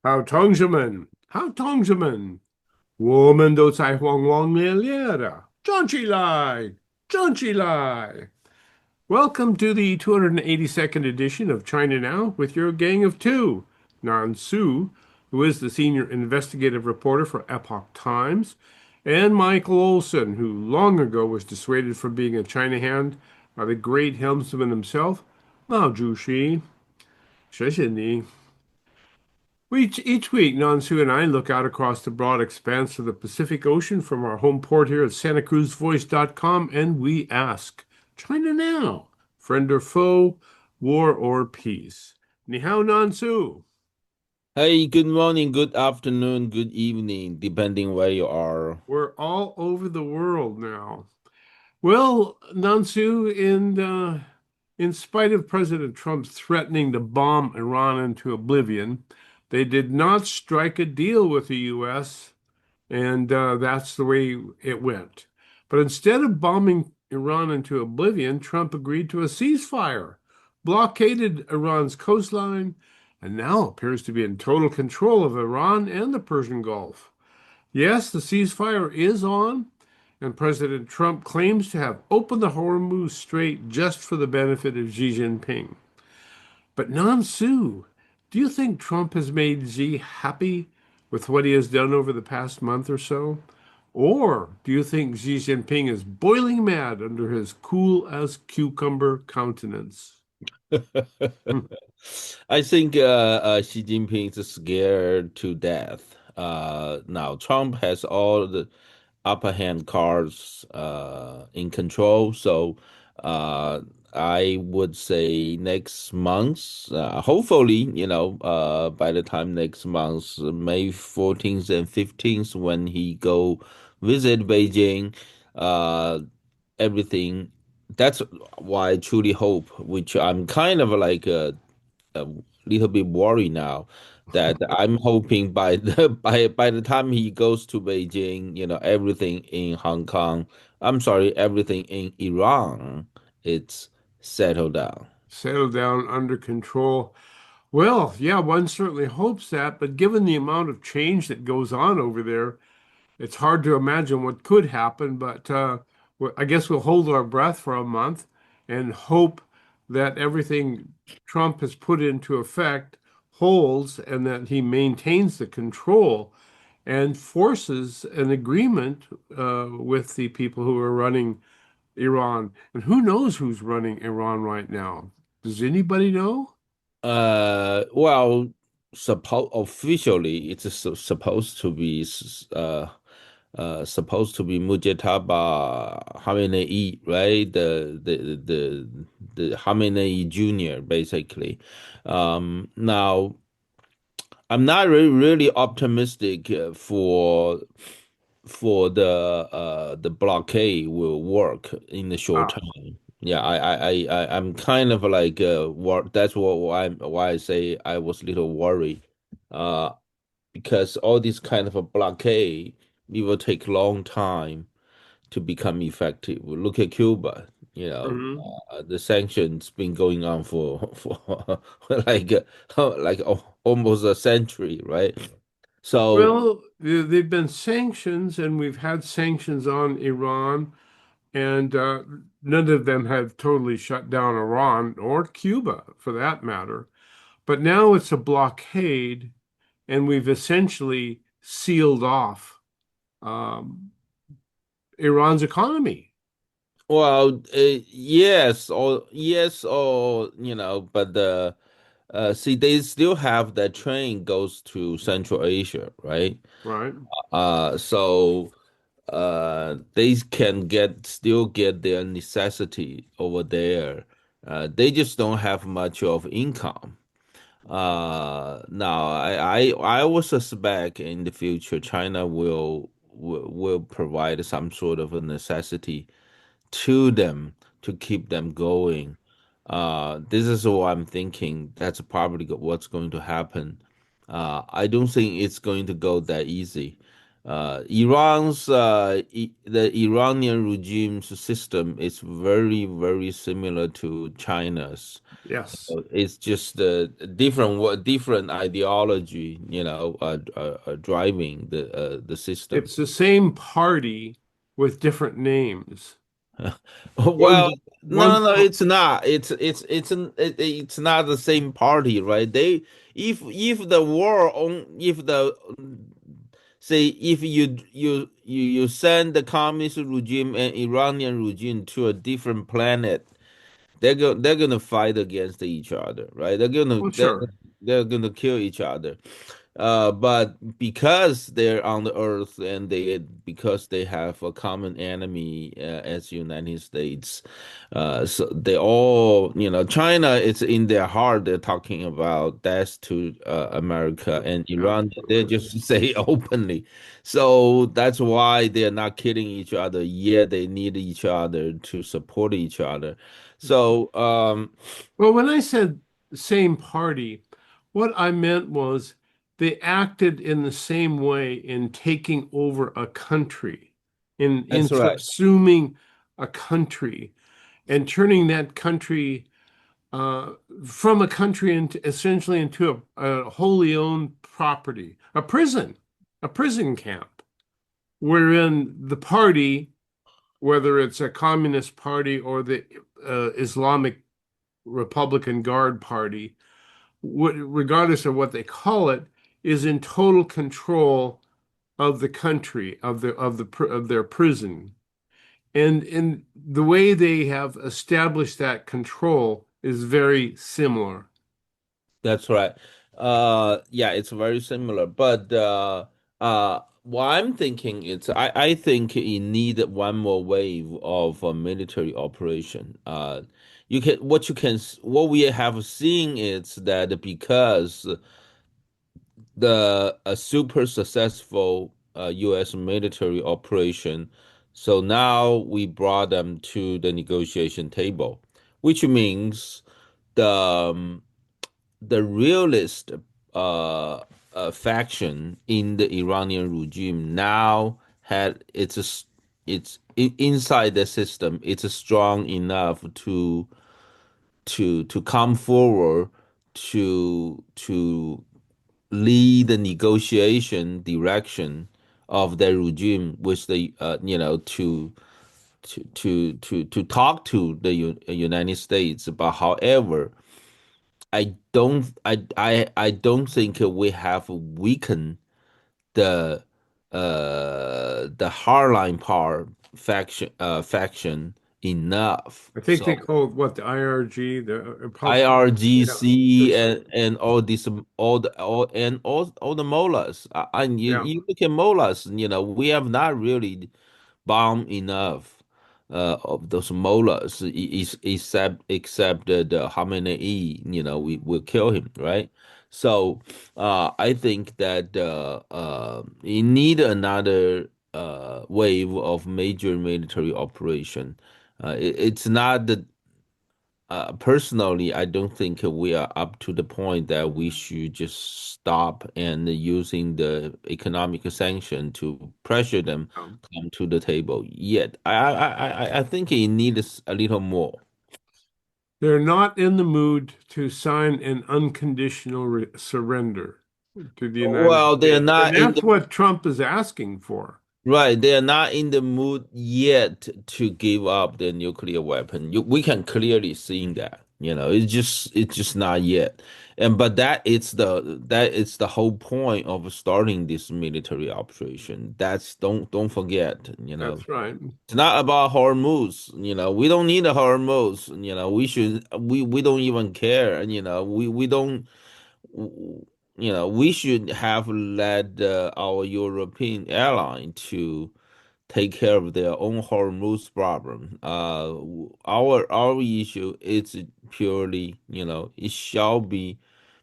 好，同志们，我们都在轰轰烈烈的站起来，站起来。Welcome to the 282nd edition of China Now with your gang of two. Nan Su, who is the senior investigative reporter for Epoch Times, and Michael Olson, who long ago was dissuaded from being a China hand by the great helmsman himself, Mao Zedong. 谢谢你。Each week, Nansu and I look out across the broad expanse of the Pacific Ocean from our home port here at SantaCruzVoice.com, and we ask, China now, friend or foe, war or peace? Ni hao, Nansu. Hey, good morning, good afternoon, good evening, depending where you are. We're all over the world now. Well, Nansu, in spite of President Trump threatening to bomb Iran into oblivion, they did not strike a deal with the U.S. And that's the way it went. But instead of bombing Iran into oblivion, Trump agreed to a ceasefire, blockaded Iran's coastline, and now appears to be in total control of Iran and the Persian Gulf. Yes, the ceasefire is on, and President Trump claims to have opened the Hormuz Strait just for the benefit of Xi Jinping. But Nansu, do you think Trump has made Xi happy with what he has done over the past month or so? Or do you think Xi Jinping is boiling mad under his cool as cucumber countenance? Hmm. I think Xi Jinping is scared to death. Now Trump has all the upper hand cards in control, so uh, I would say next month, hopefully, by the time next month, May 14th and 15th, when he go visit Beijing, uh, everything. That's why I truly hope, which I'm kind of like a little bit worried now, that I'm hoping by the by the time he goes to Beijing, everything in Hong Kong, I'm sorry, everything in Iran, it's settled down. Settle down under control. Well, yeah, one certainly hopes that, but given the amount of change that goes on over there, it's hard to imagine what could happen, but I guess we'll hold our breath for a month and hope that everything Trump has put into effect holds and that he maintains the control and forces an agreement with the people who are running Iran. And who knows who's running Iran right now? Does anybody know? Well, officially, it's supposed to be supposed to be Mujtaba Khamenei, right? The Khamenei Jr. basically. Now I'm not really optimistic for the blockade will work in the short Ah, term. Yeah, I'm kind of like that's why I say I was a little worried. Uh, because all this kind of a blockade, it will take a long time to become effective. Look at Cuba, mhm. the sanctions been going on for like almost a century, right? So Well, there've been sanctions, and we've had sanctions on Iran, and none of them have totally shut down Iran or Cuba, for that matter. But now it's a blockade, and we've essentially sealed off um, Iran's economy. well, yes, or but see, they still have that train goes to Central Asia, right? Right. So they can still get their necessity over there. They just don't have much of income. Now I would suspect in the future China will provide some sort of a necessity to them to keep them going. This is what I'm thinking. That's probably what's going to happen. I don't think it's going to go that easy. The Iranian regime's system is very, very similar to China's. Yes. It's just a different ideology, driving the system. It's the same party with different names. Well, One's no, one's no, no, it's not. It's not the same party, right? If the war on if the say if you send the communist regime and Iranian regime to a different planet, they're gonna fight against each other, right? well, sure. They're gonna kill each other. But because they're on the earth and because they have a common enemy as United States, so they all, China, it's in their heart. They're talking about death to America, and Iran, they Absolutely. just say openly. So that's why they're not killing each other. Yet they need each other to support each other. So, Well, when I said same party, what I meant was they acted in the same way in taking over a country, in that's right. subsuming a country and turning that country uh, from a country into essentially into a wholly owned property, a prison camp, wherein the party, whether it's a communist party or the Islamic Republican Guard Party, regardless of what they call it, is in total control of the country, of their prison. And the way they have established that control is very similar. That's right. Yeah, it's very similar. But what I'm thinking is, I think you need one more wave of military operation. What we have seen is that because the a super successful U.S. military operation, so now we brought them to the negotiation table, which means the the realist faction in the Iranian regime now had inside the system. It's strong enough to come forward to lead the negotiation direction of the regime with the to talk to the United States. But however, I don't think we have weakened the the hardline part faction enough. I think they So call it what the IRG, the Republican. Yeah, IRGC that's right. and all this all the mullahs. And Yeah, you look at mullahs, we have not really bomb enough of those mullahs, except the Khamenei, we will kill him, right? So I think that you need another wave of major military operation. It's not the Personally, I don't think we are up to the point that we should just stop and using the economic sanction to pressure them um, come to the table yet. I think it needs a little more. they're not in the mood to sign an unconditional surrender to the United Well, they're States, and not in that's the what Trump is asking for. Right, they are not in the mood yet to give up the nuclear weapon. We can clearly see that. It's just not yet. And but that is the whole point of starting this military operation. That's don't forget, That's right. it's not about Hormuz. We don't need a Hormuz. We don't even care. We don't we should have led our European airline to take care of their own Hormuz problem. Our issue is purely, it shall be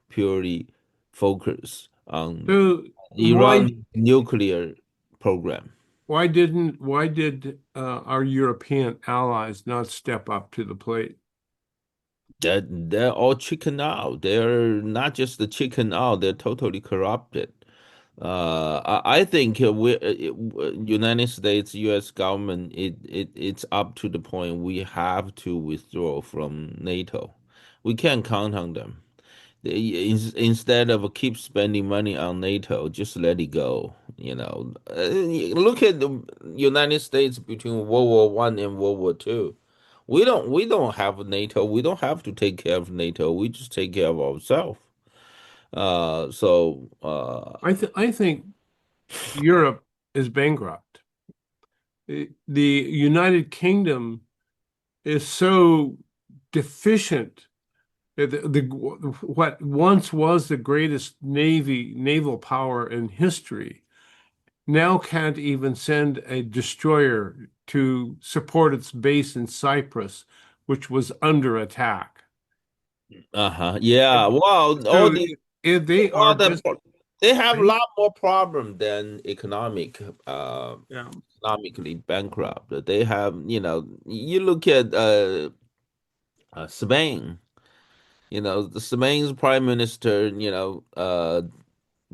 purely focused on So Iran nuclear program. why did our European allies not step up to the plate? They're all chicken out. They're not just the chicken out, they're totally corrupted. I think United States, U.S. government, it's up to the point we have to withdraw from NATO. We can't count on them. Instead of keep spending money on NATO, just let it go. Look at the United States between World War I and World War II. We don't have NATO. We don't have to take care of NATO. We just take care of ourselves. I think Europe is bankrupt. The United Kingdom is so deficient. What once was the greatest naval power in history now can't even send a destroyer to support its base in Cyprus, which was under attack. Uh-huh. Yeah. And Well, so all the if they are well, just they have a bank, lot more problem than yeah, economically bankrupt. They have, you look at Spain. The Spain's prime minister.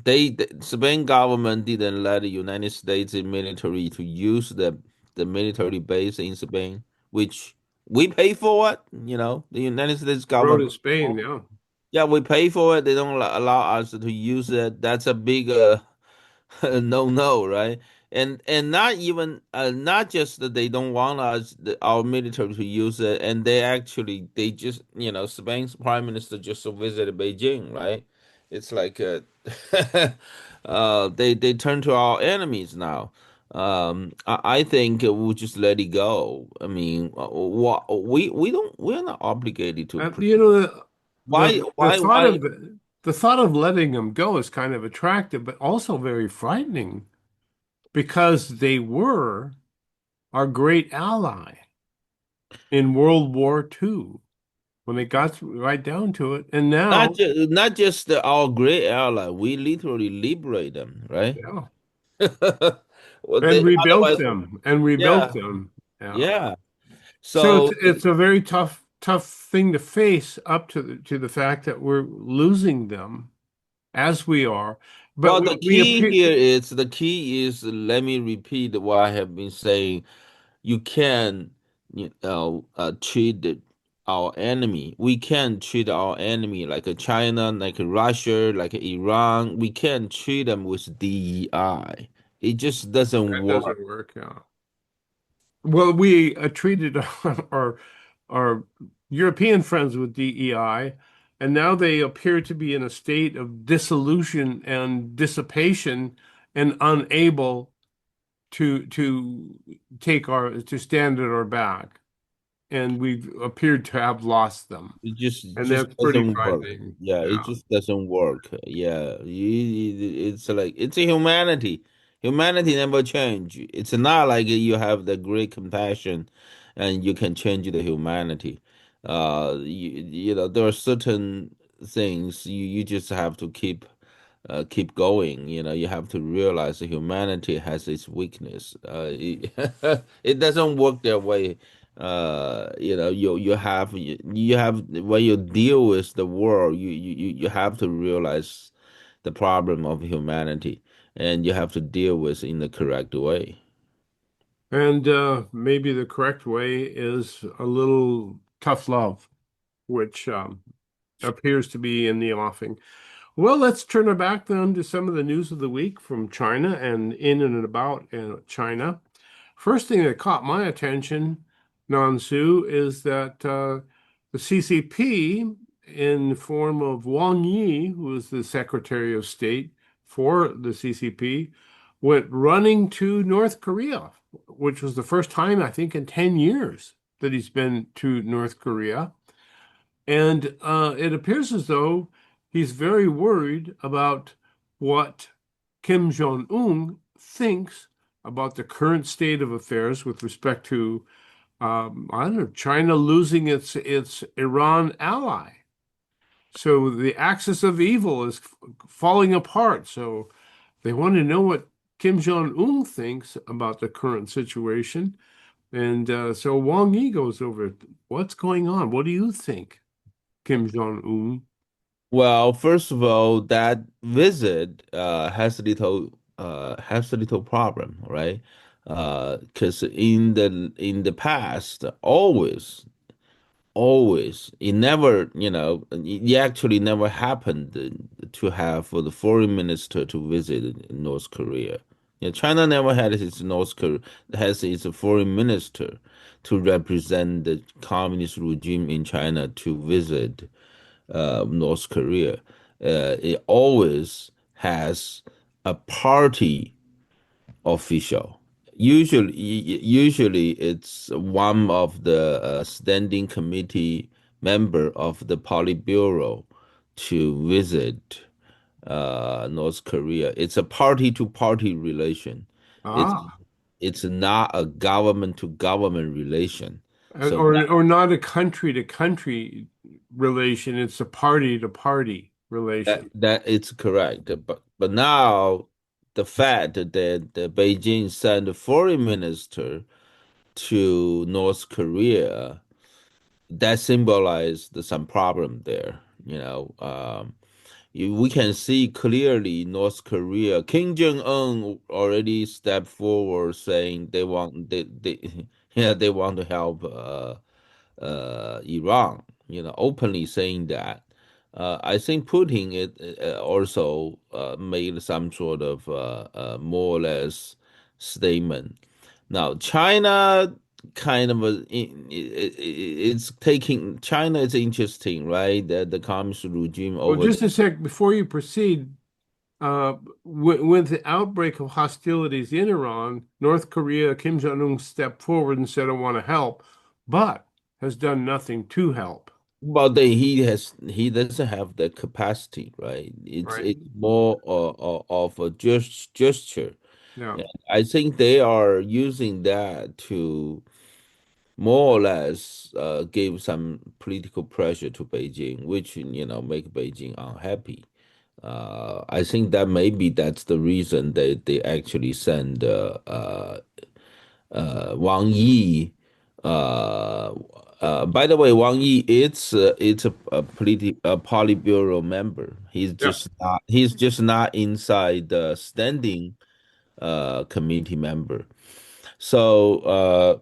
The Spain government didn't let the United States military to use the military base in Spain, which we pay for it. The United States road government. in Spain, yeah. Yeah, we pay for it. They don't allow us to use it. That's a big no, right? And not even not just that they don't want our military to use it, and they just Spain's prime minister just visited Beijing, right? It's like they turn to our enemies now. I think we'll just let it go. I mean, we're not obligated to You protect. know, Why why the thought of letting them go is kind of attractive, but also very frightening because they were our great ally in World War II when it got right down to it. And now, Not just our great ally, we literally liberate them, right? yeah, Well, and rebuilt otherwise, them and rebuilt yeah, them. Yeah. yeah. So So, it's a very tough thing to face up to the fact that we're losing them as we are. But well, we appear the key is, let me repeat what I have been saying. You can, treat our enemy. We can treat our enemy like a China, like a Russia, like a Iran. We can treat them with DEI. It just doesn't that work. doesn't work. Yeah. Well, we treated our European friends with DEI, and now they appear to be in a state of dissolution and dissipation and unable to to stand at our back. And we've appeared to have lost them. It just And just that's pretty doesn't work. frightening. Yeah, it Yeah. just doesn't work. Yeah, it's like it's a humanity. Humanity never change. It's not like you have the great compassion, and you can change the humanity. There are certain things you just have to keep going. You have to realize that humanity has its weakness. It doesn't work that way. You have when you deal with the world, you have to realize the problem of humanity, and you have to deal with in the correct way. And maybe the correct way is a little tough love, which appears to be in the offing. Well, let's turn our back then to some of the news of the week from China and in and about China. First thing that caught my attention, Nansu, is that the CCP, in the form of Wang Yi, who is the Secretary of State for the CCP, went running to North Korea, which was the first time, I think, in 10 years that he's been to North Korea. And it appears as though he's very worried about what Kim Jong-un thinks about the current state of affairs with respect to, I don't know, China losing its Iran ally. So the axis of evil is falling apart. So they want to know what Kim Jong-un thinks about the current situation. And so Wang Yi goes over, what's going on? What do you think, Kim Jong-un? Well, first of all, that visit has a little problem, right? Because in the past, always it never, it actually never happened to have for the foreign minister to visit North Korea. Yeah, China never had its North Korea has its foreign minister to represent the communist regime in China to visit North Korea. It always has a party official. Usually it's one of the standing committee member of the Politburo to visit North Korea. It's a party to party relation. It's Ah, it's not a government to government relation. So or not a country to country relation. It's a party to party relation. that it's correct. But now the fact that the Beijing sent a foreign minister to North Korea, that symbolized some problem there. We can see clearly North Korea. Kim Jong Un already stepped forward saying they yeah, they want to help Iran. Openly saying that. I think Putin it also made some sort of more or less statement. Now, China kind of it's taking China is interesting, right? That the communist regime Well, over just a sec before you proceed. With the outbreak of hostilities in Iran, North Korea, Kim Jong-un stepped forward and said, I want to help, but has done nothing to help. but then he doesn't have the capacity, right? Right. It's more of a gesture. Yeah. And I think they are using that to more or less give some political pressure to Beijing, which make Beijing unhappy. I think that maybe that's the reason they actually send Wang Yi. Uh, by the way, Wang Yi it's a Politburo member. Yeah. He's just not inside the standing committee member. So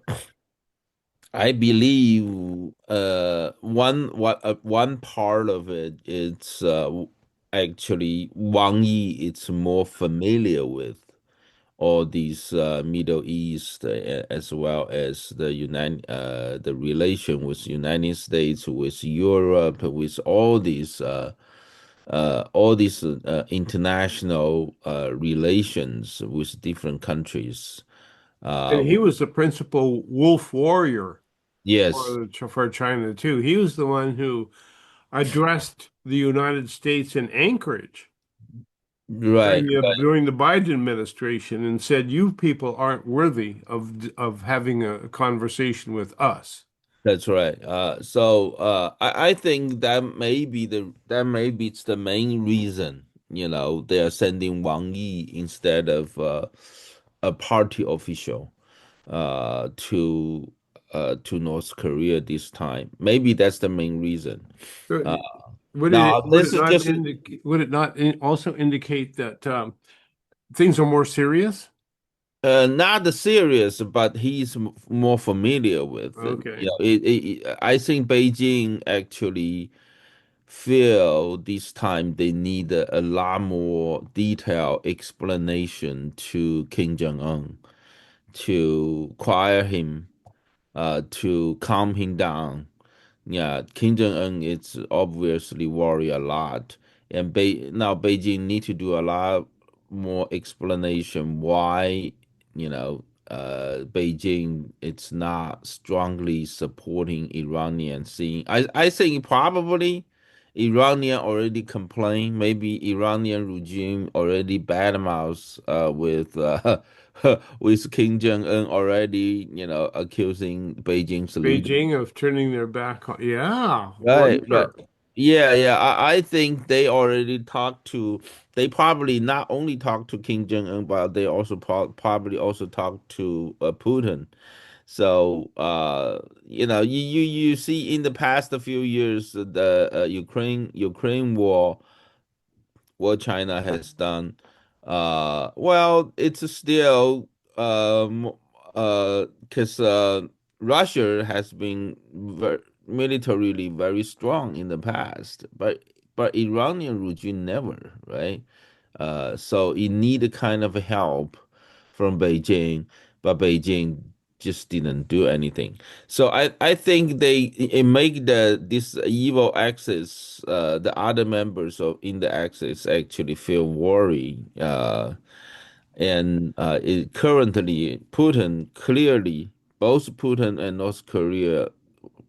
I believe one part of it is actually Wang Yi is more familiar with all these Middle East as well as the relation with United States, with Europe, with all these international relations with different countries. And Uh, he was the principal wolf warrior yes, for China too. He was the one who addressed the United States in Anchorage right. during the Biden administration and said, "You people aren't worthy of having a conversation with us." That's right. I think that maybe it's the main reason, they are sending Wang Yi instead of a party official to North Korea this time. Maybe that's the main reason. So, Uh, Now this is just would it not also indicate that things are more serious? not the serious, but he's more familiar with it. Okay. I think Beijing actually feel this time they need a lot more detailed explanation to Kim Jong Un to quiet him, to calm him down. Yeah, Kim Jong Un is obviously worry a lot, and now Beijing need to do a lot more explanation why Beijing it's not strongly supporting Iranian. Seeing, I think probably Iranian already complained. Maybe Iranian regime already badmouth with with Kim Jong Un already, accusing Beijing's leader. Beijing of turning their back on. Yeah, Right. wonder. Yeah. I think they already talked to. They probably not only talked to Kim Jong Un, but they also probably also talked to Putin. So you see in the past few years the Ukraine war, what China has done. Well, it's still because Russia has been militarily very strong in the past, but Iranian regime never, right? So it need a kind of help from Beijing, but Beijing just didn't do anything. So I think it make this evil axis, the other members of in the axis actually feel worried. And it currently Putin clearly, both Putin and North Korea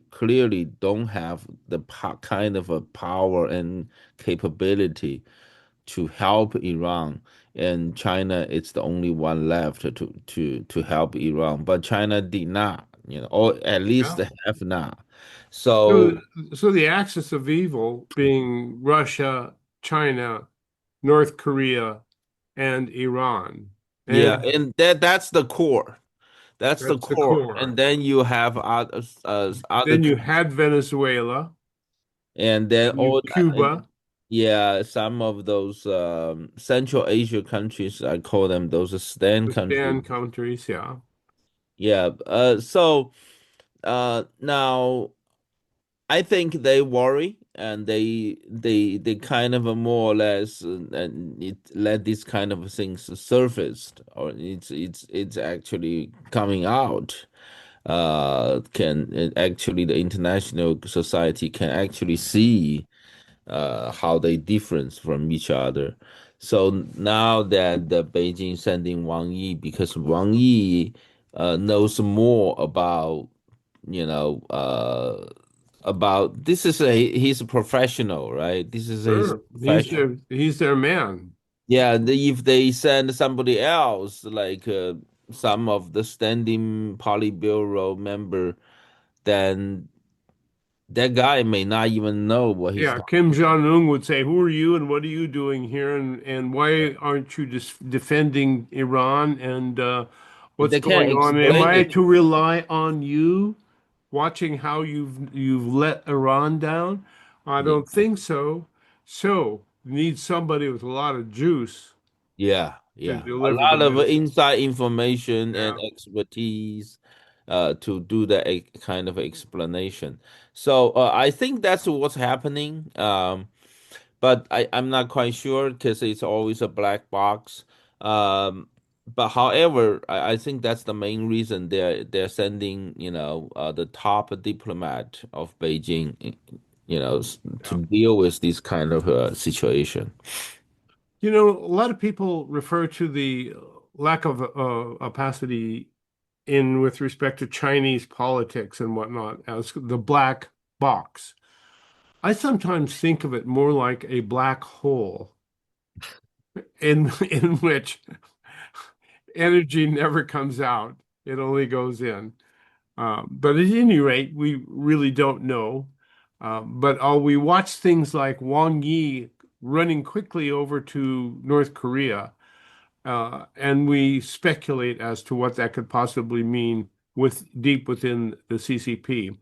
clearly don't have the kind of a power and capability to help Iran, and China is the only one left to help Iran. But China did not, or at least Yeah. have not. So, So so the axis of evil being Russia, China, North Korea, and Iran. yeah, And and that's the core. That's the that's the core. And core. then you have other Then you had Venezuela, and then and you and Cuba, yeah, some of those Central Asia countries, I call them those stand the countries. stand countries. Yeah, Yeah. So now I think they worry and they kind of more or less and it let these kind of things surfaced, or it's actually coming out. Can actually the international society can actually see how they difference from each other. So now that the Beijing sending Wang Yi, because Wang Yi knows more you know about this is he's a professional, right? This is his sure. profession. He's their man. Yeah, if they send somebody else, like some of the standing Politburo member, then that guy may not even know what he's Yeah, talking. Kim Jong-un would say, "Who are you, and what are you doing here, and why aren't you just defending Iran, and what's They can't going on? Am explain I it. to rely on you, watching how you've let Iran down? I Yeah, don't think so. So you need somebody with a lot of juice yeah, to yeah. A deliver the lot of message." inside information and Yeah. expertise to do that kind of explanation. So I think that's what's happening. But I'm not quite sure because it's always a black box. Um, but however, I think that's the main reason they're sending, the top diplomat of Beijing, to Yeah. deal with this kind of situation. A lot of people refer to the lack of opacity in with respect to Chinese politics and whatnot as the black box. I sometimes think of it more like a black hole in which energy never comes out. It only goes in. But at any rate, we really don't know. But we watch things like Wang Yi running quickly over to North Korea, and we speculate as to what that could possibly mean deep within the CCP.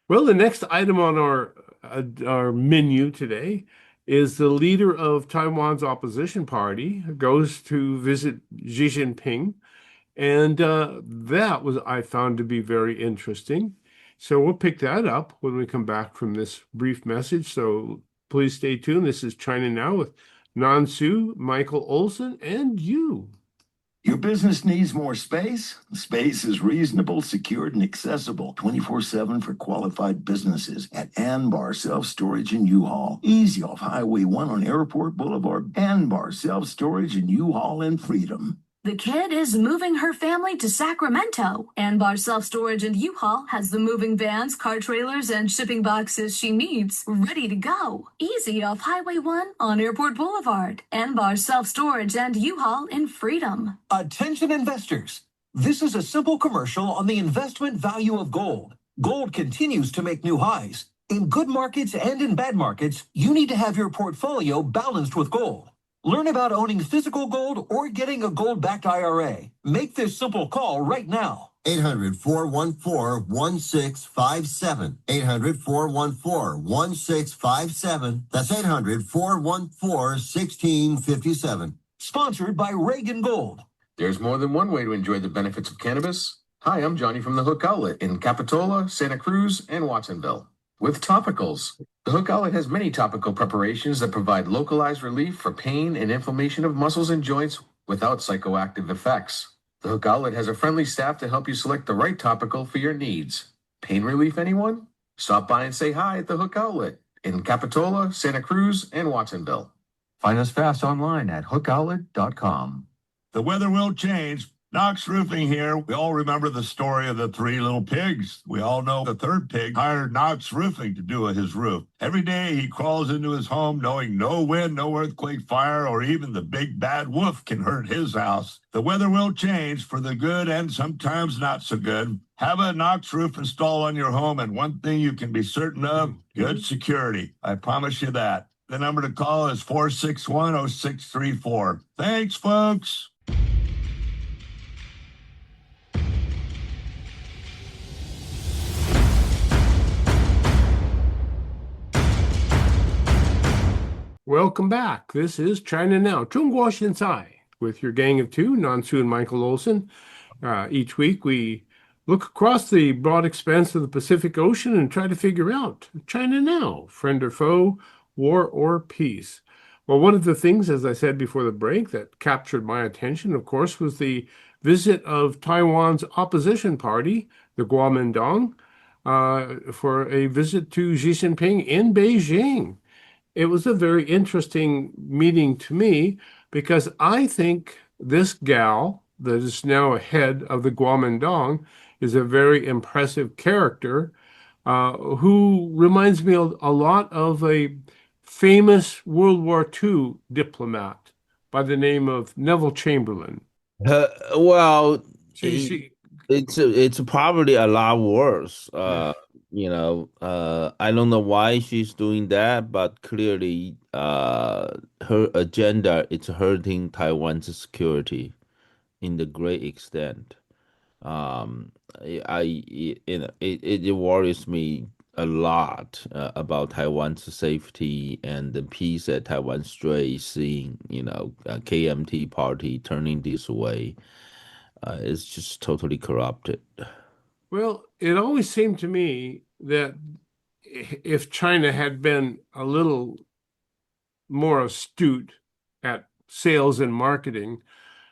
Well, the next item on our menu today is the leader of Taiwan's opposition party goes to visit Xi Jinping, and that was I found to be very interesting. So we'll pick that up when we come back from this brief message. So please stay tuned. This is China Now with Nansu, Michael Olson, and you. Your business needs more space? Space is reasonable, secured, and accessible 24/7 for qualified businesses at Anbar Self Storage and U-Haul. Easy off Highway 1 on Airport Boulevard. Anbar Self Storage and U-Haul in Freedom. The kid is moving her family to Sacramento. Anbar Self Storage and U-Haul has the moving vans, car trailers, and shipping boxes she needs ready to go. Easy off Highway 1 on Airport Boulevard. Anbar Self Storage and U-Haul in Freedom. Attention investors. This is a simple commercial on the investment value of gold. Gold continues to make new highs. In good markets and in bad markets, you need to have your portfolio balanced with gold. Learn about owning physical gold or getting a gold-backed IRA. Make this simple call right now. 800-414-1657. 800-414-1657. That's 800-414-1657. Sponsored by Reagan Gold. There's more than one way to enjoy the benefits of cannabis. Hi, I'm Johnny from the Hook Outlet in Capitola, Santa Cruz, and Watsonville. With topicals, the Hook Outlet has many topical preparations that provide localized relief for pain and inflammation of muscles and joints without psychoactive effects. The Hook Outlet has a friendly staff to help you select the right topical for your needs. Pain relief, anyone? Stop by and say hi at the Hook Outlet in Capitola, Santa Cruz, and Watsonville. Find us fast online at hookoutlet.com. The weather will change. Knox Roofing here. We all remember the story of the three little pigs. We all know the third pig hired Knox Roofing to do his roof. Every day he crawls into his home knowing no wind, no earthquake, fire, or even the big bad wolf can hurt his house. The weather will change for the good and sometimes not so good. Have a Knox roof installed on your home, and one thing you can be certain of, good security. I promise you that. The number to call is 461-0634. Thanks, folks. Welcome back. This is China Now, 中国现在, with your gang of two, Nansu and Michael Olson. Each week we look across the broad expanse of the Pacific Ocean and try to figure out China now, friend or foe, war or peace. Well, one of the things, as I said before the break, that captured my attention, of course, was the visit of Taiwan's opposition party, the Kuomintang, for a visit to Xi Jinping in Beijing. It was a very interesting meeting to me because I think this gal that is now head of the Kuomintang is a very impressive character who reminds me a lot of a famous World War II diplomat by the name of Neville Chamberlain. Well, She, it's probably a lot worse. Yeah. I don't know why she's doing that, but clearly, her agenda is hurting Taiwan's security in the great extent. It worries me a lot about Taiwan's safety and the peace at Taiwan Strait, seeing, KMT party turning this way. It's just totally corrupted. Well, it always seemed to me that if China had been a little more astute at sales and marketing,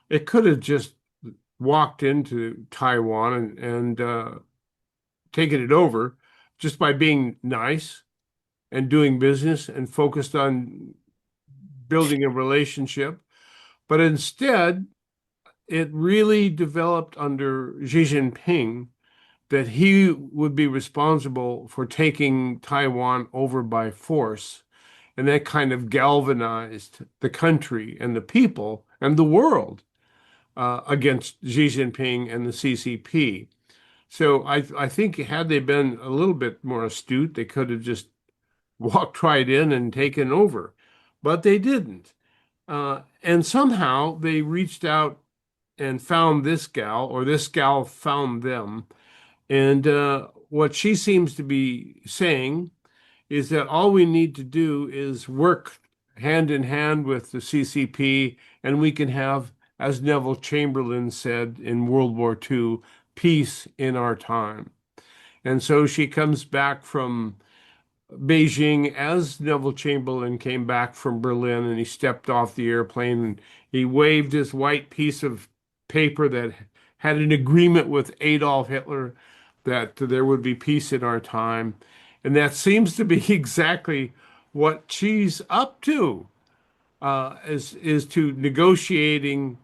it could have just walked into Taiwan and taken it over just by being nice and doing business and focused on building a relationship. But instead, it really developed under Xi Jinping that he would be responsible for taking Taiwan over by force. And that kind of galvanized the country and the people and the world against Xi Jinping and the CCP. So I think had they been a little bit more astute, they could have just walked right in and taken over. But they didn't. And somehow they reached out and found this gal, or this gal found them. And what she seems to be saying is that all we need to do is work hand in hand with the CCP, and we can have, as Neville Chamberlain said in World War II, peace in our time. And so she comes back from Beijing as Neville Chamberlain came back from Berlin, and he stepped off the airplane and he waved his white piece of paper that had an agreement with Adolf Hitler that there would be peace in our time. And that seems to be exactly what she's up to, is to negotiating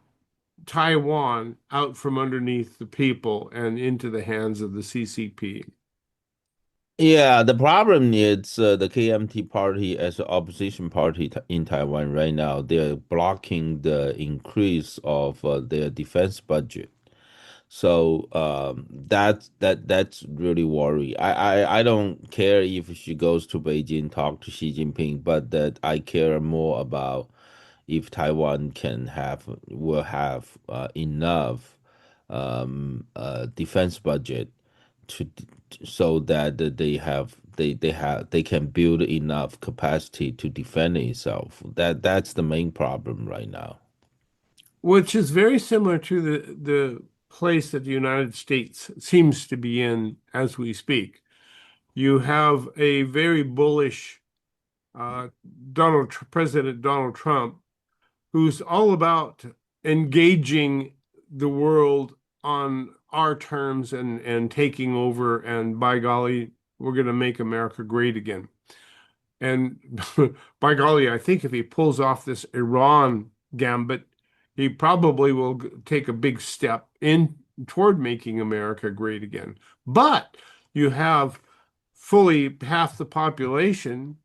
Taiwan out from underneath the people and into the hands of the CCP. Yeah, the problem is the KMT party as an opposition party in Taiwan right now, they're blocking the increase of their defense budget. So that's really worry. I don't care if she goes to Beijing, talk to Xi Jinping, but that I care more about if Taiwan will have enough defense budget to so that they can build enough capacity to defend itself. That's the main problem right now. Which is very similar to the place that the United States seems to be in as we speak. You have a very bullish uh, President Donald Trump, who's all about engaging the world on our terms and taking over. And by golly, we're going to make America great again. And by golly, I think if he pulls off this Iran gambit, he probably will take a big step in toward making America great again. But you have fully half the population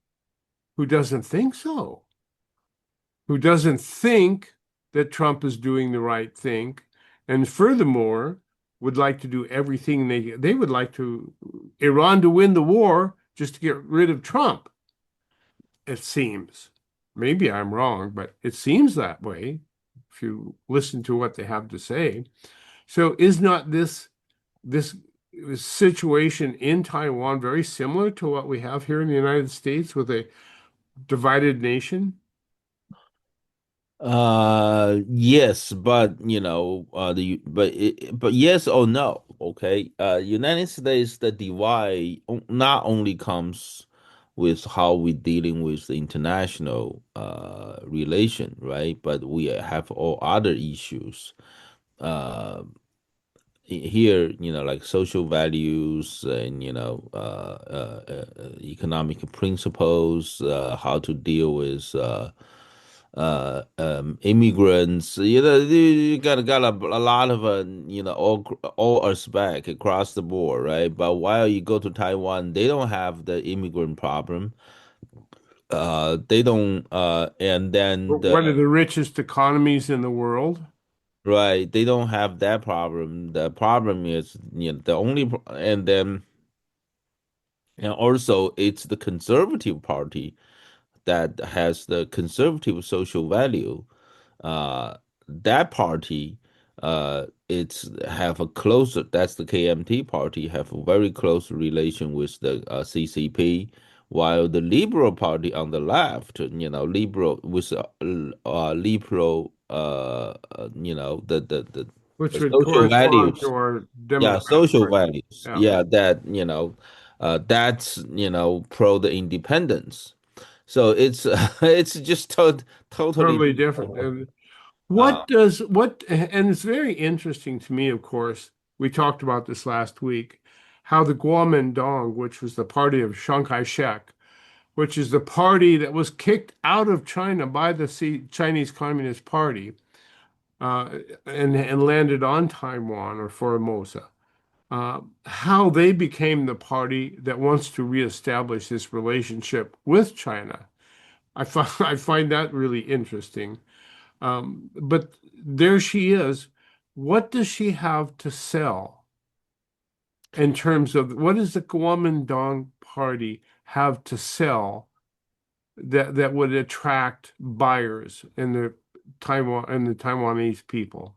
who doesn't think so, who doesn't think that Trump is doing the right thing, and furthermore, would like to do everything they would like to Iran to win the war just to get rid of Trump. It seems. Maybe I'm wrong, but it seems that way if you listen to what they have to say. So is not this situation in Taiwan very similar to what we have here in the United States with a divided nation? Yes, but but yes or no, okay? United States, the divide not only comes with how we're dealing with the international relation, right? But we have all other issues. Uh, Here, like social values and economic principles, how to deal with immigrants. You got a lot of all aspect across the board, right? But while you go to Taiwan, they don't have the immigrant problem. They don't, and then One of the richest economies in the world. right, they don't have that problem. The problem is, the only, and then, and also it's the conservative party that has the conservative social value. That party, it's have a closer. That's the KMT party have a very close relation with the CCP, while the Liberal Party on the left, liberal with liberal, Which the would social correspond to values. our Yeah, Democrat social Party. values. Yeah, Yeah, that's pro the independence. So it's it's just totally totally different. different. And Uh, and it's very interesting to me, of course, we talked about this last week, how the Kuomintang, which was the party of Chiang Kai-shek, which is the party that was kicked out of China by the Chinese Communist Party, uh, and landed on Taiwan or Formosa. How they became the party that wants to reestablish this relationship with China. I find that really interesting. But there she is. What does she have to sell in terms of what does the Kuomintang party have to sell that would attract buyers in the Taiwanese people?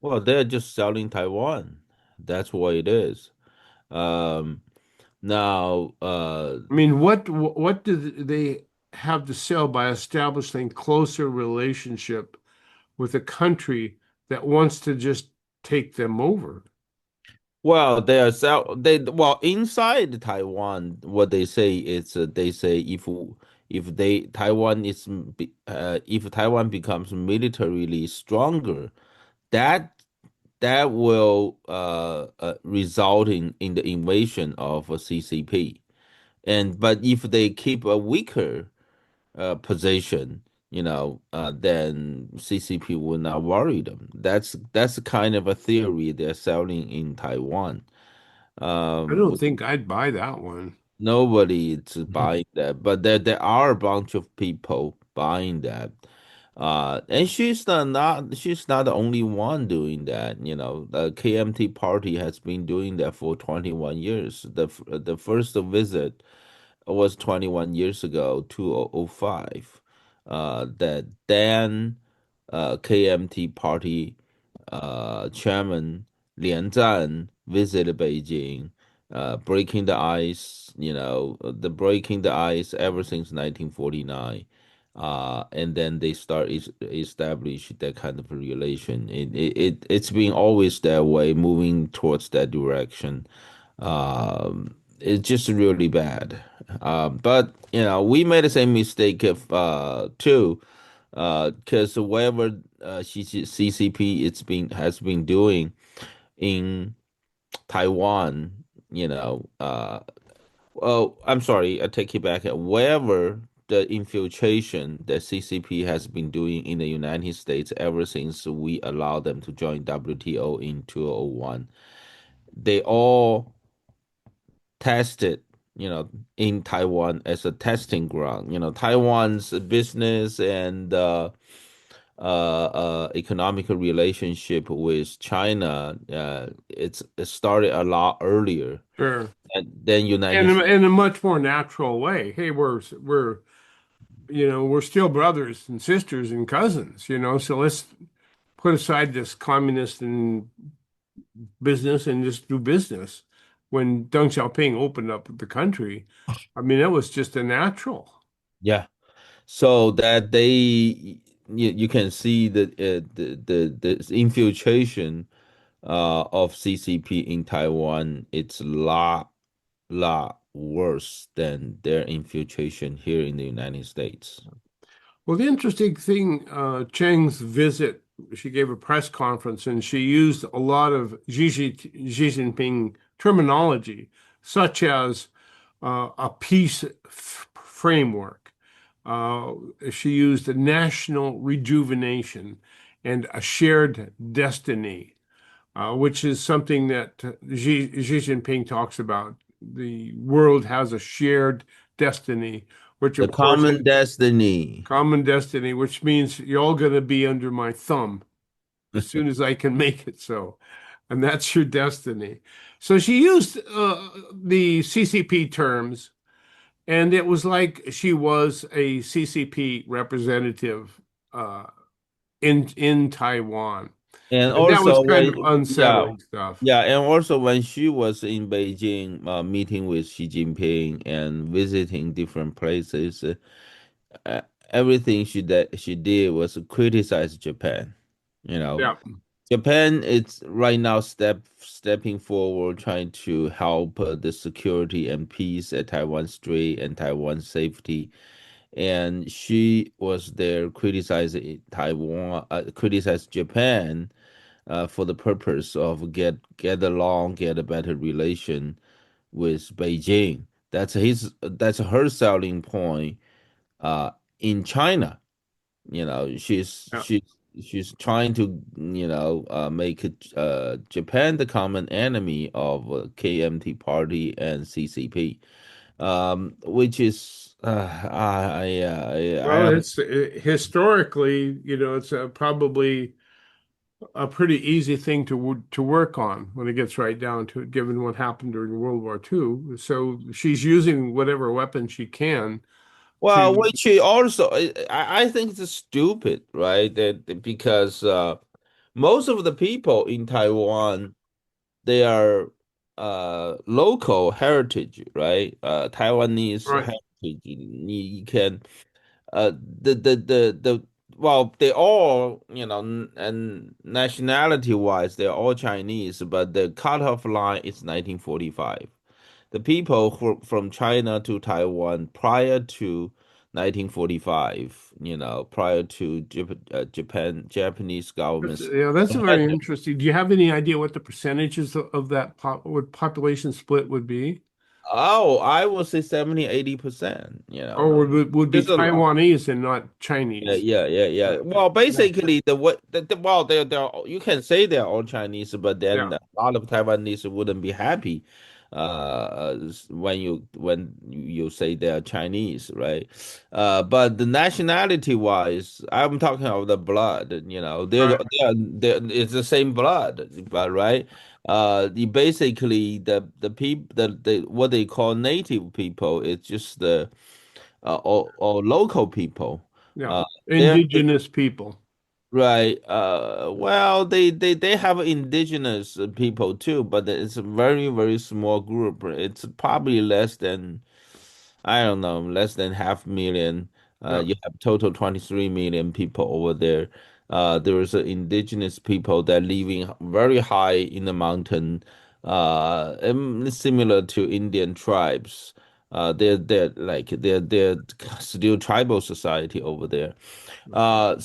well, they're just selling Taiwan. That's what it is. Um, Now, I mean, what do they have to sell by establishing closer relationship with a country that wants to just take them over? well, well inside Taiwan. What they say is they say if they Taiwan is if Taiwan becomes militarily stronger, that that will result in the invasion of CCP. And but if they keep a weaker position, then CCP will not worry them. That's kind of a theory they're selling in Taiwan. I don't With think I'd buy that one. nobody is Mhm. buying that, but there are a bunch of people buying that. And she's not the only one doing that. The KMT party has been doing that for 21 years. The first visit was 21 years ago, 2005. That then KMT party chairman Lian Zhan visited Beijing, breaking the ice, the breaking the ice ever since 1949. And then they establish that kind of relation. It's been always that way, moving towards that direction. It's just really bad. But we made the same mistake too, because whatever CCP has been doing in Taiwan, well, I'm sorry, I take it back. Wherever the infiltration that CCP has been doing in the United States ever since we allowed them to join WTO in 2001, they all tested, in Taiwan as a testing ground. Taiwan's business and economical relationship with China, it started a lot earlier Sure. than And United States. in a much more natural way. Hey, we're still brothers and sisters and cousins, so let's put aside this communist and business and just do business. When Deng Xiaoping opened up the country, I mean, that was just a natural. Yeah. So that you can see that the infiltration of CCP in Taiwan, it's a lot worse than their infiltration here in the United States. Well, the interesting thing, Cheng's visit, she gave a press conference and she used a lot of Xi Jinping terminology, such as a peace framework. Uh, she used a national rejuvenation and a shared destiny, which is something that Xi Jinping talks about. The world has a shared destiny, which The of course common destiny. common destiny, which means you're all going to be under my thumb as soon as I can make it so. And that's your destiny. So she used the CCP terms, and it was like she was a CCP representative uh, in Taiwan. And And that was also kind of yeah, unsettling stuff. yeah, and also when she was in Beijing, meeting with Xi Jinping and visiting different places, uh, everything she did was criticize Japan. You know, Yeah. Japan is right now stepping forward, trying to help the security and peace at Taiwan Strait and Taiwan safety. And she was there criticizing Taiwan, criticize Japan for the purpose of get along, get a better relation with Beijing. That's her selling point in China. Yeah. She's trying to make Japan the common enemy of KMT party and CCP, which is I Well, don't. it's historically, it's probably a pretty easy thing to work on when it gets right down to it, given what happened during World War II. So she's using whatever weapon she can Well, to, which she also, I think it's stupid, right? Because most of the people in Taiwan, they are local heritage, right? Taiwanese right. heritage. You can the well, they all, and nationality wise, they're all Chinese, but the cutoff line is 1945. The people who from China to Taiwan prior to 1945, prior to Japanese governments. That's very interesting. Do you have any idea what the percentages of that what population split would be? Oh, I would say 70, 80%, Or would be There's a lot. Taiwanese and not Yeah, Chinese? yeah, yeah, yeah. Uh, Well, yeah. basically, well, you can say they're all Chinese, but Yeah. then a lot of Taiwanese wouldn't be happy, when you say they're Chinese, right? But the nationality wise, I'm talking about the blood. Right. It's the same blood, but right. Basically the people the what they call native people, it's just or local people. Yeah. Uh, they're Indigenous people. Right. Well, they have indigenous people too, but it's a very, very small group. It's probably less than, I don't know, less than half million. Yeah. You have total 23 million people over there. There is indigenous people that living very high in the mountain, and similar to Indian tribes. They're still tribal society over there. But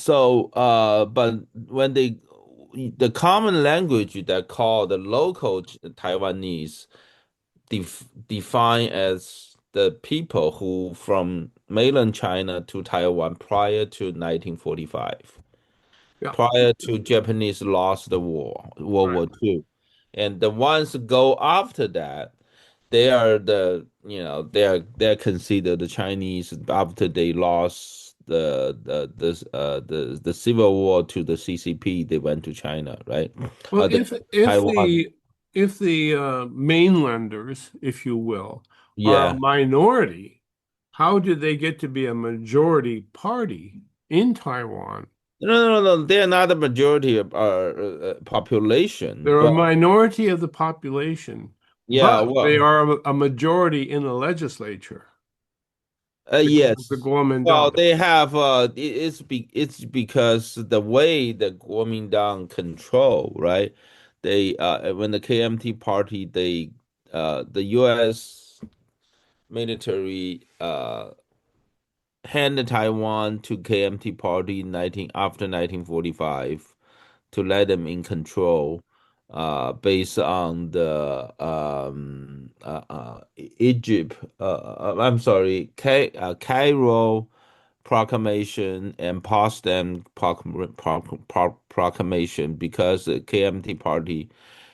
when the common language that called the local Taiwanese defined as the people who from mainland China to Taiwan prior to 1945, Yeah. prior to Japanese lost the war, World Right. War II. And the ones who go after that, they are they're considered the Chinese after they lost the Civil War to the CCP, they went to China, right? Well, The Taiwan, if the mainlanders, if you will, are a yeah. minority, how did they get to be a majority party in Taiwan? No. They're not the majority of our population, They're a but minority of the population, yeah, but they well, are a majority in the legislature, the yes. Well, Kuomintang. they have it's because the way the Kuomintang control, right? They when the KMT party the US military handed Taiwan to KMT party in 19 after 1945 to let them in control based on the Egypt I'm sorry, Cairo proclamation and Potsdam proclamation, because the KMT party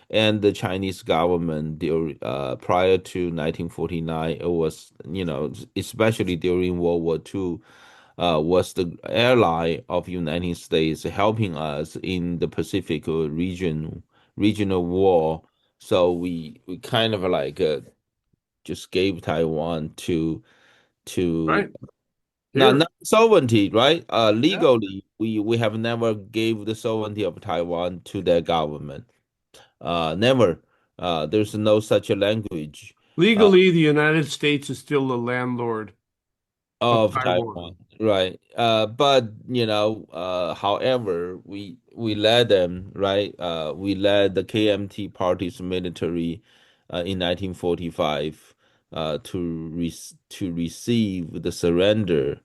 and the Chinese government prior to 1949, it was, especially during World War II, was the ally of United States helping us in the Pacific regional war. So we kind of like just gave Taiwan to Right not here. not sovereignty, right? Yeah. Legally, we have never gave the sovereignty of Taiwan to their government. Never. There's no such a language uh, Legally, the United States is still the landlord of of Taiwan, Taiwan. right? But however, we led them, right? We led the KMT party's military in 1945 to receive the surrender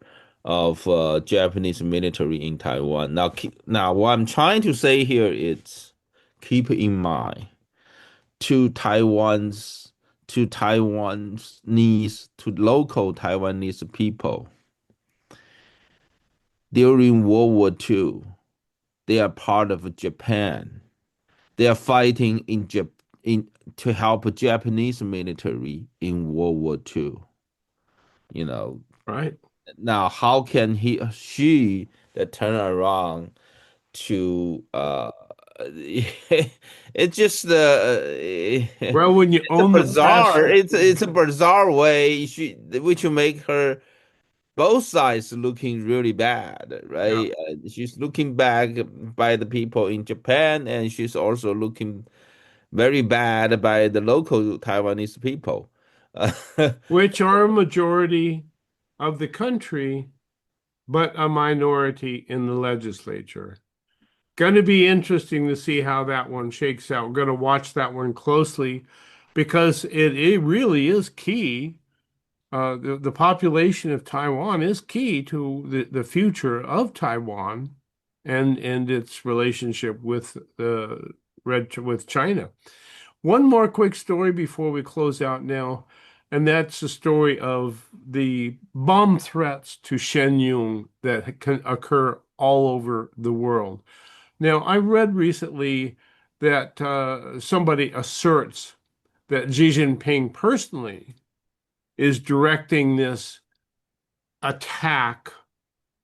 of Japanese military in Taiwan. Now, what I'm trying to say here is keep in mind to Taiwanese to local Taiwanese people during World War II. They are part of Japan. They are fighting in to help Japanese military in World War II. You know, Right. now how can she that turn around to it's just Well, when you it's a own the bizarre, press, it's a bizarre way which will make her both sides looking really bad, yeah, right? She's looking back by the people in Japan, and she's also looking very bad by the local Taiwanese people. which are a majority of the country, but a minority in the legislature. Going to be interesting to see how that one shakes out. We're going to watch that one closely because it really is key. The population of Taiwan is key to the future of Taiwan and its relationship with with China. One more quick story before we close out now, and that's the story of the bomb threats to Shen Yun that can occur all over the world. Now, I read recently that somebody asserts that Xi Jinping personally is directing this attack,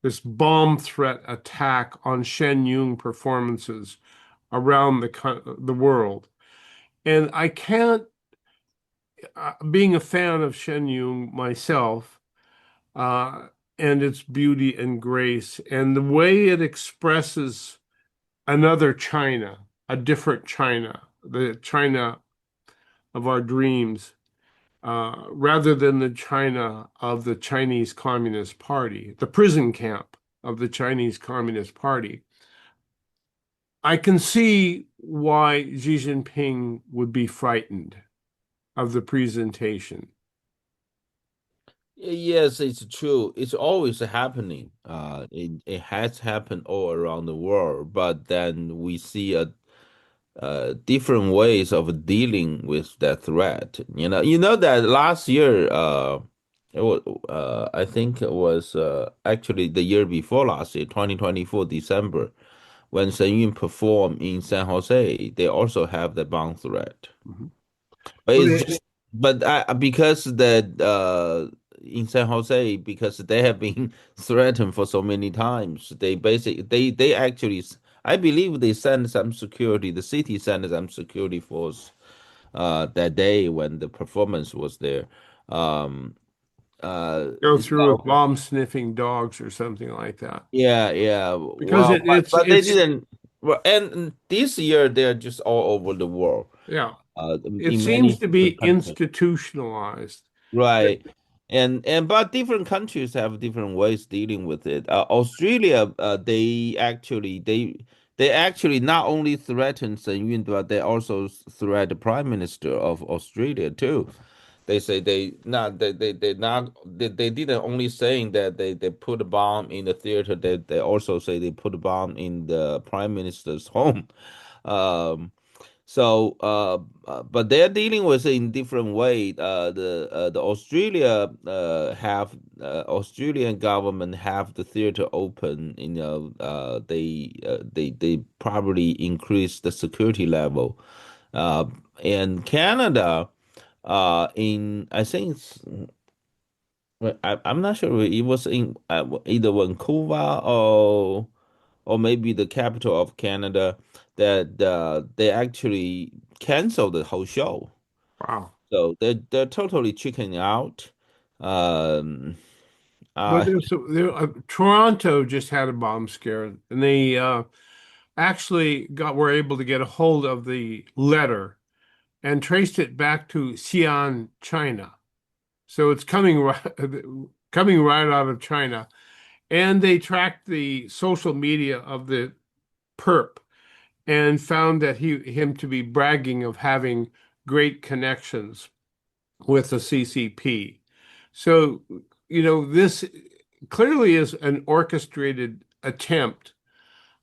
this bomb threat attack on Shen Yun performances around the world. And I can't, being a fan of Shen Yun myself, uh, and its beauty and grace, and the way it expresses another China, a different China, the China of our dreams, rather than the China of the Chinese Communist Party, the prison camp of the Chinese Communist Party. I can see why Xi Jinping would be frightened of the presentation. Yes, it's true. It's always happening. It has happened all around the world, but then we see different ways of dealing with that threat. You know that last year, I think it was actually the year before last year, 2024 December, when Shen Yun performed in San Jose, they also have the bomb threat. Mhm. But Well, it's just, but because that in San Jose, because they have been threatened for so many times, they basically they actually, I believe they sent some security. The city sent some security force that day when the performance was there. Um, go through with so bomb sniffing dogs or something like that. yeah, yeah. Because Well, but they it's didn't. Well, and this year they're just all over the world, yeah, it in many seems to be different countries. institutionalized. Right. And but different countries have different ways dealing with it. Australia, they actually not only threaten Shen Yun, but they also threat the Prime Minister of Australia too. They say they didn't only saying that they put a bomb in the theater. They also say they put a bomb in the Prime Minister's home. Um, but they're dealing with it in different way. The Australia have Australian government have the theater open. They probably increase the security level. Uh, and Canada, in I think I'm not sure it was in either Vancouver or maybe the capital of Canada, that they actually canceled the whole show. Wow. So they're totally chickening out. Um, But uh, Toronto just had a bomb scare, and they actually were able to get a hold of the letter and traced it back to Xi'an, China. So it's coming right coming right out of China. And they tracked the social media of the perp and found that him to be bragging of having great connections with the CCP. So, this clearly is an orchestrated attempt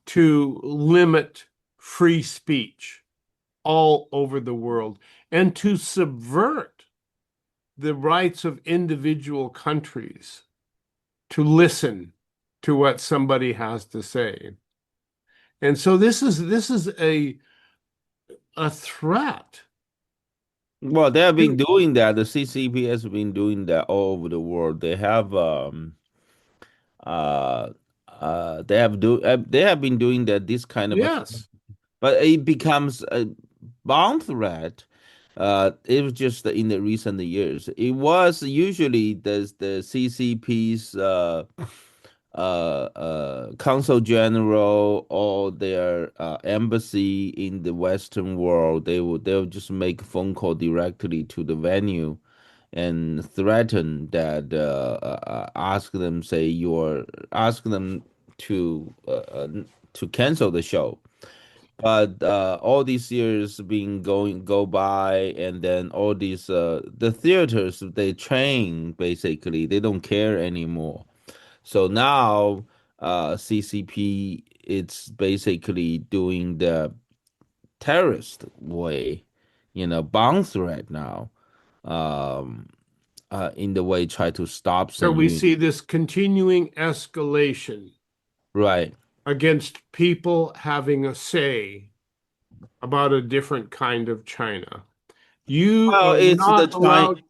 to limit free speech all over the world and to subvert the rights of individual countries to listen to what somebody has to say. And so this is a threat. well, they have been doing that. The CCP has been doing that all over the world. Uh they have been doing that this kind of a thing, Yes. but it becomes a bomb threat. It was just in the recent years. It was usually the CCP's consul general or their embassy in the Western world. They'll just make a phone call directly to the venue and threaten that ask them, say you're ask them to uh, uh, to cancel the show. But all these years been go by, and then all these the theaters they train, basically they don't care anymore. So now CCP it's basically doing the terrorist way, bomb threat now. Um, in the way try to stop So Sun we Yun. see this continuing escalation Right. against people having a say about a different kind of China. You Well, are it's the not China. allowed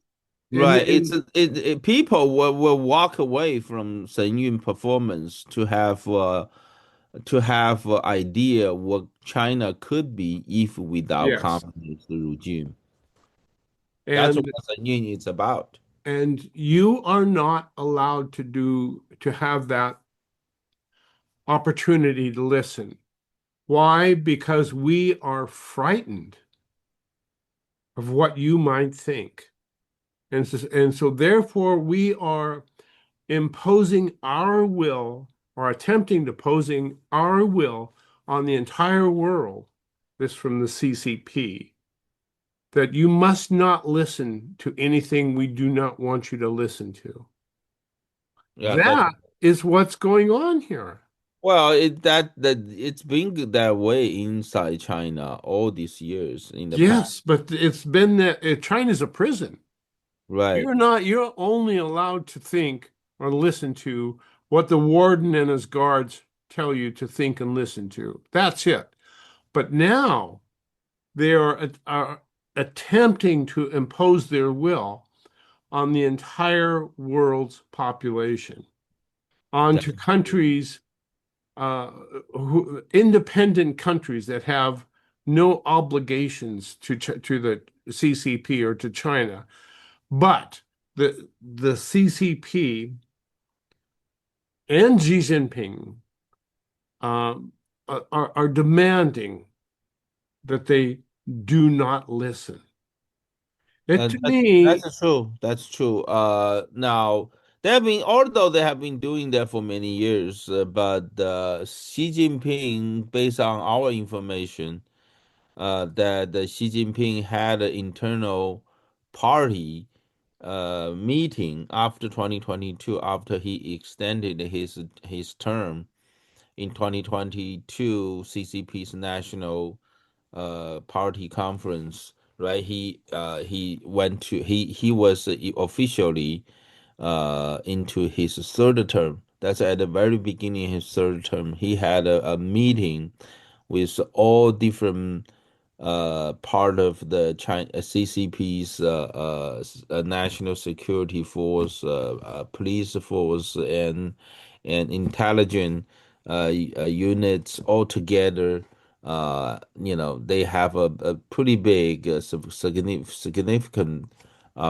Right. in People will walk away from Shen Yun performance to have an idea what China could be if without yes. communist regime. That's what And Shen Yun is about. And you are not allowed to have that opportunity to listen. Why? Because we are frightened of what you might think. And so therefore we are imposing our will or attempting to posing our will on the entire world. This from the CCP, that you must not listen to anything we do not want you to listen to. Yeah, that's That is what's going on here. well, it's been that way inside China all these years in the past, Yes, but it's been that China's a prison. right? You're only allowed to think or listen to what the warden and his guards tell you to think and listen to. That's it. But now they are attempting to impose their will on the entire world's population, onto That's true. countries, independent countries that have no obligations to the CCP or to China. But the CCP and Xi Jinping um, are demanding that they do not listen. It to me, That's true. That's true. Now they have been, although they have been doing that for many years, but Xi Jinping, based on our information, that Xi Jinping had an internal party meeting after 2022, after he extended his term in 2022, CCP's national party conference, right? He went to he was officially into his third term. That's at the very beginning of his third term. He had a meeting with all different part of the China CCP's national security force, police force, and intelligence units all together. They have a pretty big, significant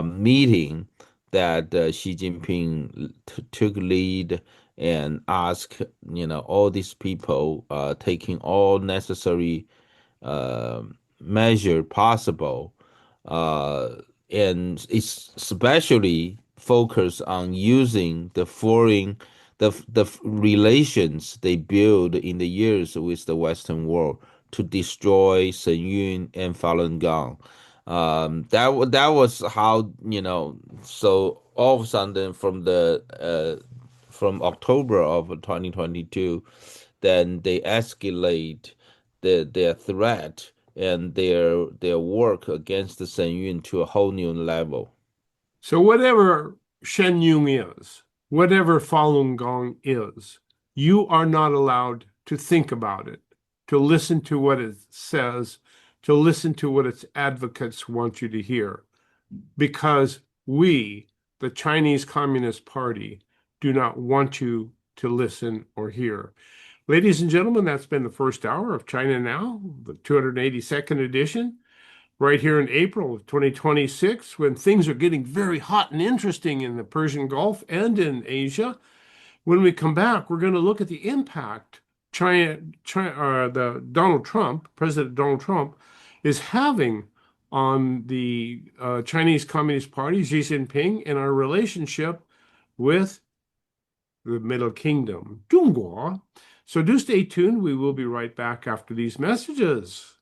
meeting that Xi Jinping took lead and asked, all these people taking all necessary measure possible, uh, and it's especially focused on using the relations they build in the years with the Western world to destroy Shen Yun and Falun Gong. That was how, So all of a sudden, from October of 2022, then they escalate their threat and their work against the Shen Yun to a whole new level. so whatever Shen Yun is, whatever Falun Gong is, you are not allowed to think about it, to listen to what it says, to listen to what its advocates want you to hear, because we, the Chinese Communist Party, do not want you to listen or hear. Ladies and gentlemen, that's been the first hour of China Now, the 282nd edition, right here in April of 2026, when things are getting very hot and interesting in the Persian Gulf and in Asia. When we come back, we're going to look at the impact President Donald Trump, is having on the Chinese Communist Party, Xi Jinping, and our relationship with the Middle Kingdom, 中国. So do stay tuned. We will be right back after these messages.